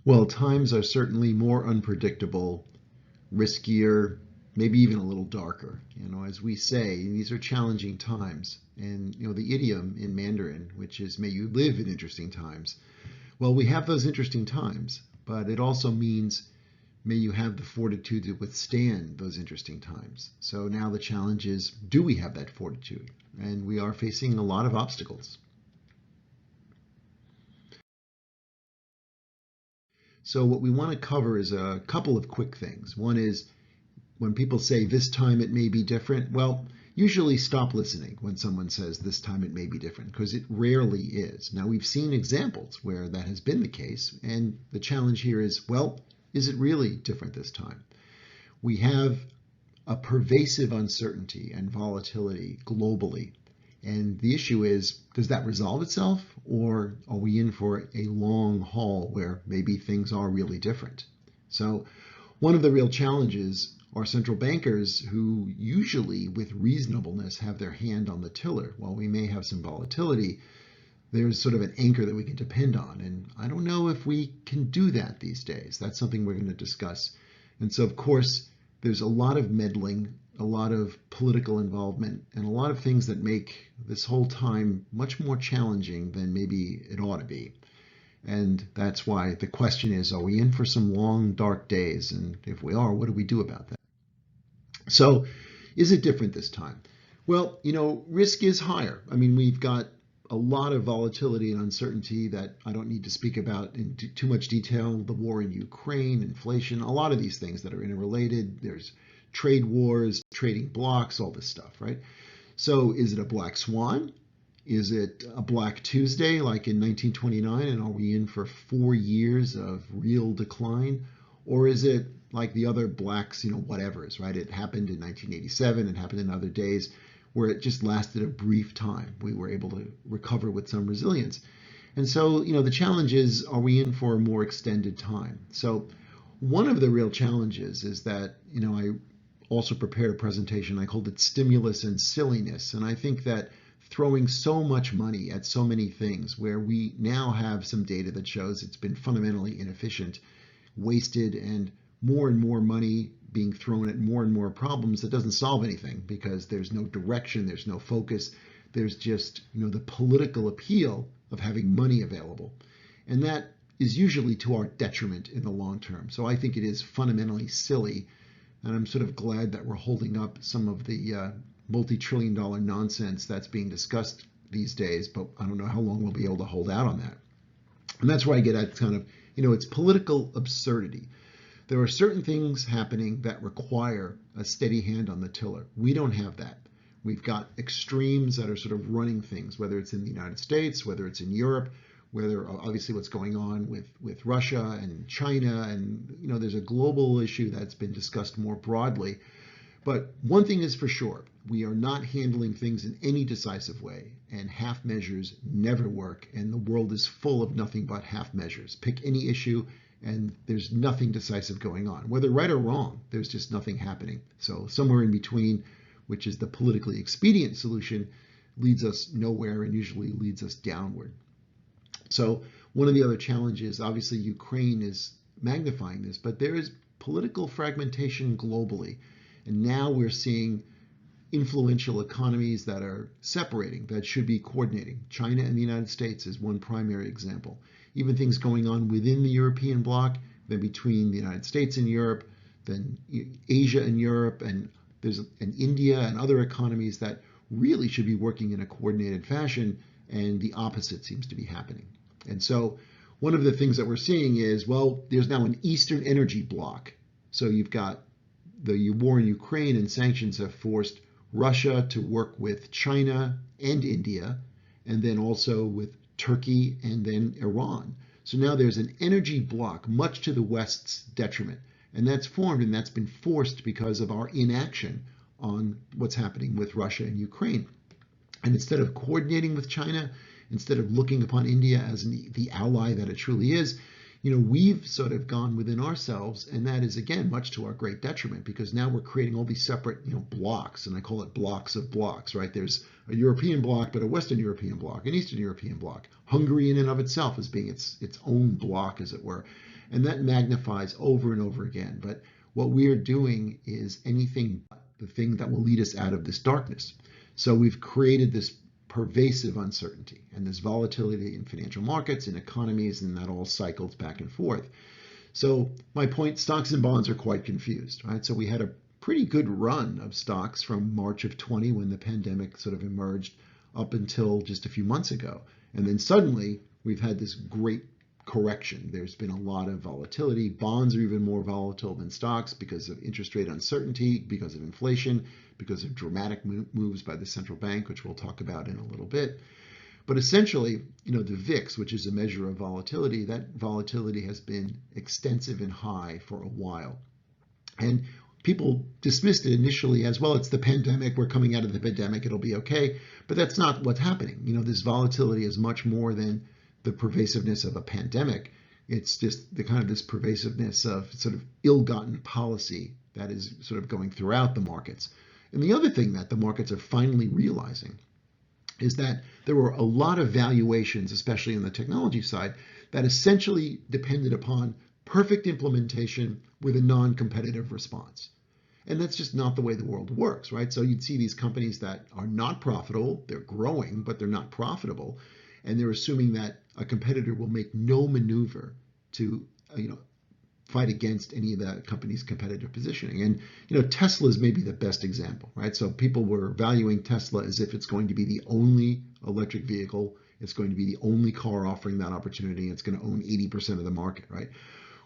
Well, times are certainly more unpredictable, riskier, maybe even a little darker. As we say, these are challenging times. And, the idiom in Mandarin, which is may you live in interesting times. Well, we have those interesting times, but it also means may you have the fortitude to withstand those interesting times. So now the challenge is, do we have that fortitude? And we are facing a lot of obstacles. So what we want to cover is a couple of quick things. One is when people say this time it may be different, well, usually stop listening when someone says this time it may be different, because it rarely is. Now, we've seen examples where that has been the case, and the challenge here is, well, is it really different this time? We have a pervasive uncertainty and volatility globally. And the issue is, does that resolve itself, or are we in for a long haul where maybe things are really different? So one of the real challenges are central bankers who usually, with reasonableness, have their hand on the tiller. While we may have some volatility, there's sort of an anchor that we can depend on. And I don't know if we can do that these days. That's something we're going to discuss. And so, of course, there's a lot of meddling, a lot of political involvement, and a lot of things that make this whole time much more challenging than maybe it ought to be. And that's why the question is, are we in for some long, dark days? And if we are, what do we do about that? So is it different this time? Well, risk is higher. I mean, we've got a lot of volatility and uncertainty that I don't need to speak about in too much detail. The war in Ukraine, inflation, a lot of these things that are interrelated. There's trade wars, trading blocks, all this stuff, right? So is it a black swan? Is it a Black Tuesday like in 1929, and are we in for 4 years of real decline? Or is it like the other blacks, whatevers, right? It happened in 1987, it happened in other days where it just lasted a brief time. We were able to recover with some resilience. And so, the challenge is, are we in for a more extended time? So one of the real challenges is that, I also prepared a presentation. I called it Stimulus and Silliness. And I think that throwing so much money at so many things where we now have some data that shows it's been fundamentally inefficient, wasted, and more money being thrown at more and more problems that doesn't solve anything because there's no direction, there's no focus, there's just the political appeal of having money available. And that is usually to our detriment in the long term. So I think it is fundamentally silly, and I'm sort of glad that we're holding up some of the multi-trillion-dollar nonsense that's being discussed these days, but I don't know how long we'll be able to hold out on that. And that's where I get at kind of, it's political absurdity. There are certain things happening that require a steady hand on the tiller. We don't have that. We've got extremes that are sort of running things, whether it's in the United States, whether it's in Europe, whether obviously what's going on with Russia and China. And, there's a global issue that's been discussed more broadly. But one thing is for sure, we are not handling things in any decisive way, and half measures never work, and the world is full of nothing but half measures. Pick any issue, and there's nothing decisive going on. Whether right or wrong, there's just nothing happening. So somewhere in between, which is the politically expedient solution, leads us nowhere and usually leads us downward. So one of the other challenges, obviously Ukraine is magnifying this, but there is political fragmentation globally. And now we're seeing influential economies that are separating, that should be coordinating. China and the United States is one primary example. Even things going on within the European bloc, then between the United States and Europe, then Asia and Europe, and India and other economies that really should be working in a coordinated fashion, and the opposite seems to be happening. And so one of the things that we're seeing is, well, there's now an Eastern energy bloc. So you've got the war in Ukraine, and sanctions have forced Russia to work with China and India, and then also with Turkey and then Iran. So now there's an energy bloc, much to the West's detriment. And that's formed, and that's been forced because of our inaction on what's happening with Russia and Ukraine. And instead of coordinating with China, instead of looking upon India as the ally that it truly is, we've sort of gone within ourselves, and that is, again, much to our great detriment, because now we're creating all these separate, blocks, and I call it blocks of blocks, right? There's a European bloc, but a Western European bloc, an Eastern European bloc. Hungary in and of itself as being its own bloc, as it were. And that magnifies over and over again. But what we are doing is anything but the thing that will lead us out of this darkness. So we've created this pervasive uncertainty and this volatility in financial markets and economies, and that all cycles back and forth. So my point, stocks and bonds are quite confused, right? So we had a pretty good run of stocks from March of 20 when the pandemic sort of emerged up until just a few months ago. And then suddenly we've had this great correction. There's been a lot of volatility. Bonds are even more volatile than stocks because of interest rate uncertainty, because of inflation, because of dramatic moves by the central bank, which we'll talk about in a little bit. But essentially, the VIX, which is a measure of volatility, that volatility has been extensive and high for a while. And people dismissed it initially as, well, it's the pandemic, we're coming out of the pandemic, it'll be okay. But that's not what's happening. This volatility is much more than the pervasiveness of a pandemic. It's just the kind of this pervasiveness of sort of ill-gotten policy that is sort of going throughout the markets. And the other thing that the markets are finally realizing is that there were a lot of valuations, especially on the technology side, that essentially depended upon perfect implementation with a non-competitive response. And that's just not the way the world works, right? So you'd see these companies that are not profitable, they're growing, but they're not profitable, and they're assuming that a competitor will make no maneuver to, fight against any of that company's competitive positioning. And Tesla is maybe the best example, right? So people were valuing Tesla as if it's going to be the only electric vehicle, it's going to be the only car offering that opportunity, it's going to own 80% of the market, right?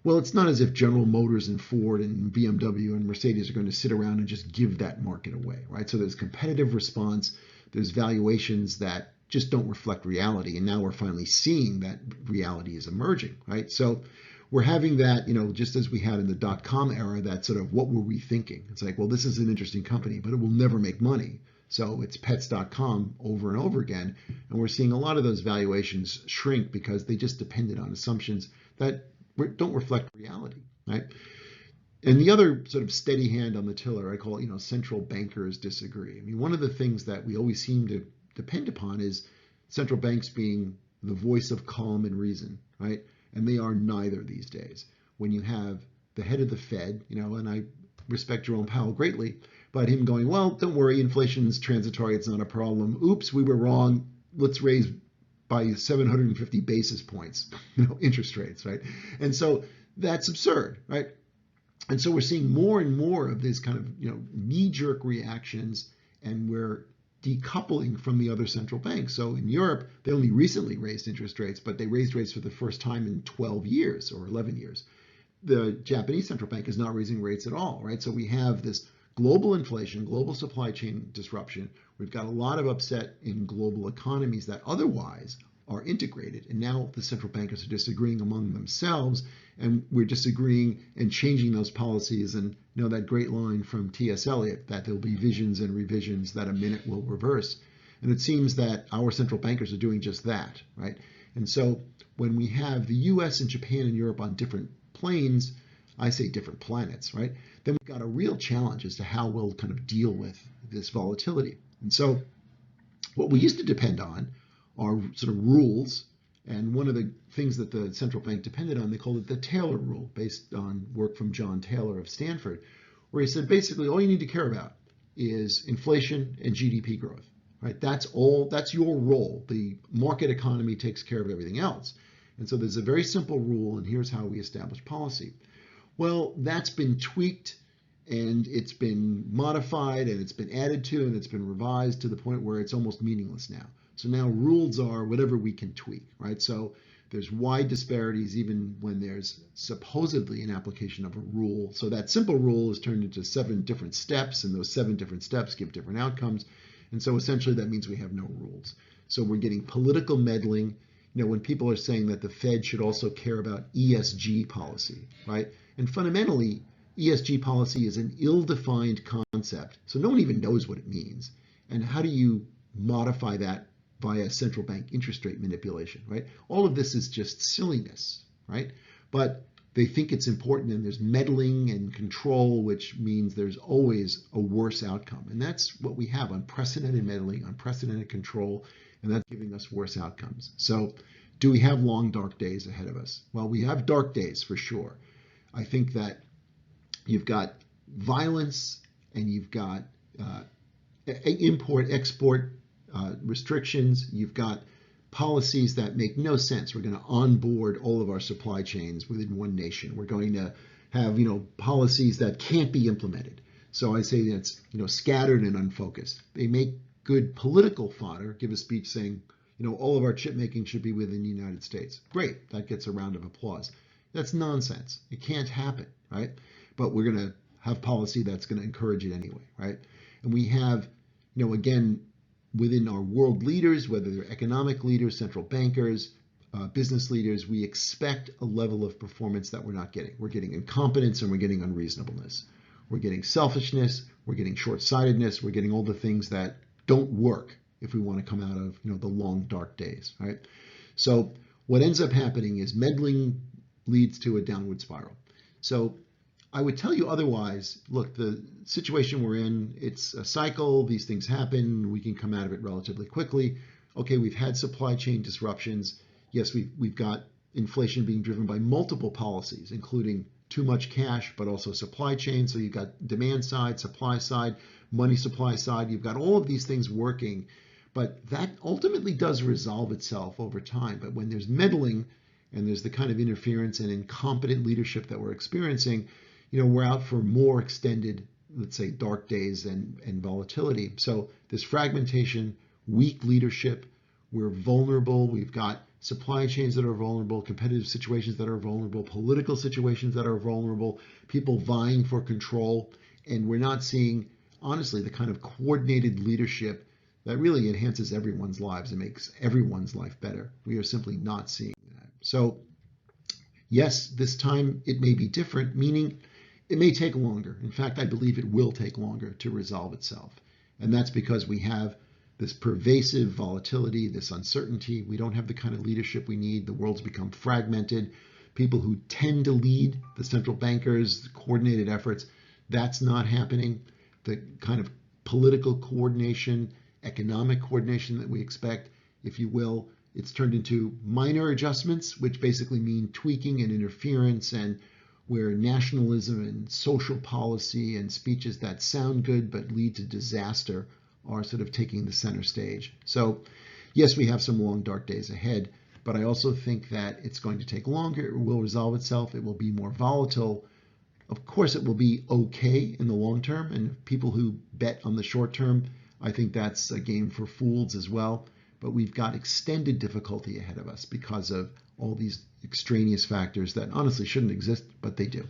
Well, it's not as if General Motors and Ford and BMW and Mercedes are going to sit around and just give that market away, right? So there's competitive response, there's valuations that just don't reflect reality, and now we're finally seeing that reality is emerging, right? So we're having that, just as we had in the dot-com era, that sort of what were we thinking? It's like, well, this is an interesting company, but it will never make money. So it's pets.com over and over again. And we're seeing a lot of those valuations shrink because they just depended on assumptions that don't reflect reality, right? And the other sort of steady hand on the tiller, I call it, central bankers disagree. I mean, one of the things that we always seem to depend upon is central banks being the voice of calm and reason, right? And they are neither these days. When you have the head of the Fed, and I respect Jerome Powell greatly, but him going, well, don't worry, inflation is transitory, it's not a problem. Oops, we were wrong. Let's raise by 750 basis points, interest rates, right? And so that's absurd, right? And so we're seeing more and more of these kind of, knee-jerk reactions, and we're decoupling from the other central banks. So in Europe, they only recently raised interest rates, but they raised rates for the first time in 12 years or 11 years. The Japanese central bank is not raising rates at all, right? So we have this global inflation, global supply chain disruption. We've got a lot of upset in global economies that otherwise are integrated. And now the central bankers are disagreeing among themselves, and we're disagreeing and changing those policies. And that great line from T.S. Eliot, that there'll be visions and revisions that a minute will reverse. And it seems that our central bankers are doing just that, right? And so when we have the US and Japan and Europe on different planes, I say different planets, right? Then we've got a real challenge as to how we'll kind of deal with this volatility. And so what we used to depend on are sort of rules. And one of the things that the central bank depended on, they called it the Taylor rule, based on work from John Taylor of Stanford, where he said basically all you need to care about is inflation and GDP growth, right? That's your role. The market economy takes care of everything else. And so there's a very simple rule, and here's how we establish policy. Well, that's been tweaked, and it's been modified, and it's been added to, and it's been revised to the point where it's almost meaningless now. So now rules are whatever we can tweak, right? So there's wide disparities even when there's supposedly an application of a rule. So that simple rule is turned into 7 different steps, and those 7 different steps give different outcomes. And so essentially that means we have no rules. So we're getting political meddling. When people are saying that the Fed should also care about ESG policy, right? And fundamentally, ESG policy is an ill-defined concept. So no one even knows what it means. And how do you modify that via central bank interest rate manipulation, right? All of this is just silliness, right? But they think it's important, and there's meddling and control, which means there's always a worse outcome. And that's what we have: unprecedented meddling, unprecedented control, and that's giving us worse outcomes. So Do we have long, dark days ahead of us? Well, we have dark days for sure. I think that you've got violence and you've got import, export restrictions. You've got policies that make no sense. We're going to onboard all of our supply chains within one nation. We're going to have, policies that can't be implemented. So I say that's, scattered and unfocused. They make good political fodder. Give a speech saying, all of our chip making should be within the United States. Great. That gets a round of applause. That's nonsense. It can't happen, right? But we're going to have policy that's going to encourage it anyway, right? And we have, again, within our world leaders, whether they're economic leaders, central bankers, business leaders, we expect a level of performance that we're not getting. We're getting incompetence and we're getting unreasonableness. We're getting selfishness, we're getting short-sightedness, we're getting all the things that don't work if we want to come out of, the long, dark days, right? So what ends up happening is meddling leads to a downward spiral. So I would tell you otherwise, look, the situation we're in, it's a cycle, these things happen, we can come out of it relatively quickly. Okay, we've had supply chain disruptions. Yes, we've got inflation being driven by multiple policies, including too much cash, but also supply chain. So you've got demand side, supply side, money supply side. You've got all of these things working, but that ultimately does resolve itself over time. But when there's meddling and there's the kind of interference and incompetent leadership that we're experiencing, we're out for more extended, let's say, dark days and volatility. So this fragmentation, weak leadership, we're vulnerable. We've got supply chains that are vulnerable, competitive situations that are vulnerable, political situations that are vulnerable, people vying for control. And we're not seeing, honestly, the kind of coordinated leadership that really enhances everyone's lives and makes everyone's life better. We are simply not seeing that. So yes, this time it may be different, meaning it may take longer. In fact, I believe it will take longer to resolve itself. And that's because we have this pervasive volatility, this uncertainty. We don't have the kind of leadership we need. The world's become fragmented. People who tend to lead, the central bankers, the coordinated efforts, that's not happening. The kind of political coordination, economic coordination that we expect, if you will, it's turned into minor adjustments, which basically mean tweaking and interference, and where nationalism and social policy and speeches that sound good but lead to disaster are sort of taking the center stage. So yes, we have some long, dark days ahead, but I also think that it's going to take longer. It will resolve itself. It will be more volatile. Of course, it will be okay in the long term, and people who bet on the short term, I think that's a game for fools as well. But we've got extended difficulty ahead of us because of all these extraneous factors that honestly shouldn't exist, but they do.